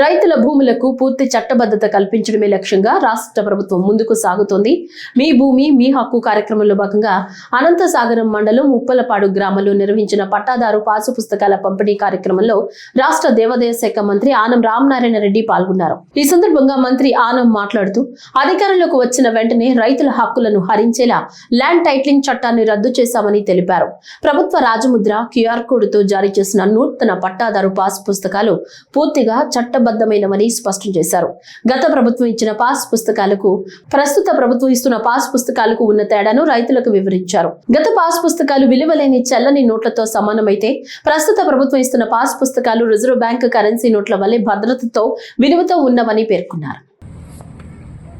రైతుల భూములకు పూర్తి చట్టబద్ధత కల్పించడమే లక్ష్యంగా రాష్ట్ర ప్రభుత్వం ముందుకు సాగుతోంది. మీ భూమి మీ హక్కు కార్యక్రమంలో భాగంగా అనంతసాగరం మండలం ఉప్పలపాడు గ్రామంలో నిర్వహించిన పట్టాదారు పాసు పుస్తకాల పంపిణీ కార్యక్రమంలో రాష్ట్ర దేవాదాయ శాఖ మంత్రి ఆనం రామనారాయణ రెడ్డి పాల్గొన్నారు. ఈ సందర్భంగా మంత్రి ఆనం మాట్లాడుతూ అధికారంలోకి వచ్చిన వెంటనే రైతుల హక్కులను హరించేలా ల్యాండ్ టైటిలింగ్ చట్టాన్ని రద్దు చేశామని తెలిపారు. ప్రభుత్వ రాజముద్ర క్యూఆర్ కోడ్ తో జారీ చేసిన నూతన పట్టాదారు పాస్ పుస్తకాలు పూర్తిగా చట్టబద్ధమైనవని స్పష్టం చేశారు. గత ప్రభుత్వం ఇచ్చిన పాస్ పుస్తకాలకు ప్రస్తుత ప్రభుత్వం ఇస్తున్న పాస్ పుస్తకాలకు ఉన్న తేడాను రైతులకు వివరించారు. గత పాస్ పుస్తకాలు విలువలేని చెల్లని నోట్లతో సమానమైతే ప్రస్తుత ప్రభుత్వం ఇస్తున్న పాస్ పుస్తకాలు రిజర్వ్ బ్యాంక్ కరెన్సీ నోట్ల వలె భద్రతతో విలువతో ఉన్నవని పేర్కొన్నారు.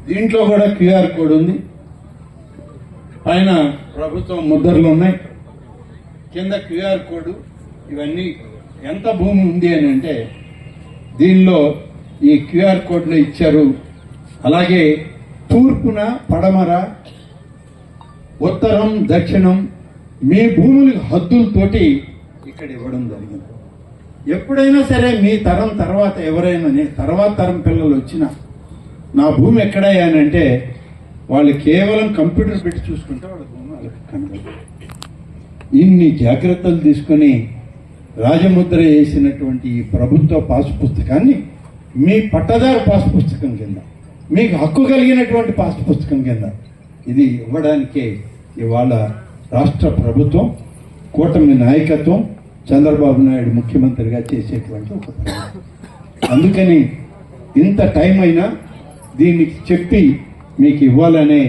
దీంట్లో కూడా క్యూఆర్ కోడ్ ఉంది, పైన ప్రభుత్వం ముద్రలు ఉన్నాయి, కింద క్యూఆర్ కోడ్. ఇవన్నీ ఎంత భూమి ఉంది అని అంటే దీనిలో ఈ క్యూఆర్ కోడ్లు ఇచ్చారు. అలాగే తూర్పున పడమర ఉత్తరం దక్షిణం మీ భూముల హద్దులతోటి ఇక్కడ ఇవ్వడం జరిగింది. ఎప్పుడైనా సరే మీ తరం తర్వాత ఎవరైనా తర్వాత తరం పిల్లలు వచ్చినా నా భూమి ఎక్కడయ్యా అని అంటే వాళ్ళు కేవలం కంప్యూటర్ పెట్టి చూసుకుంటే వాళ్ళ భూమి వాళ్ళకి కనబడదు. ఇన్ని జాగ్రత్తలు తీసుకుని రాజముద్ర వేసినటువంటి ఈ ప్రభుత్వ పాసు పుస్తకాన్ని మీ పట్టదారు పాసు పుస్తకం కింద, మీకు హక్కు కలిగినటువంటి పాసు పుస్తకం కింద ఇది ఇవ్వడానికే ఇవాళ రాష్ట్ర ప్రభుత్వం కూటమి నాయకత్వం చంద్రబాబు నాయుడు ముఖ్యమంత్రిగా చేసేటువంటి ఒక ప్రయత్నం. అందుకని ఇంత టైం అయినా దీనికి చెప్పి మీకు ఇవ్వాలనే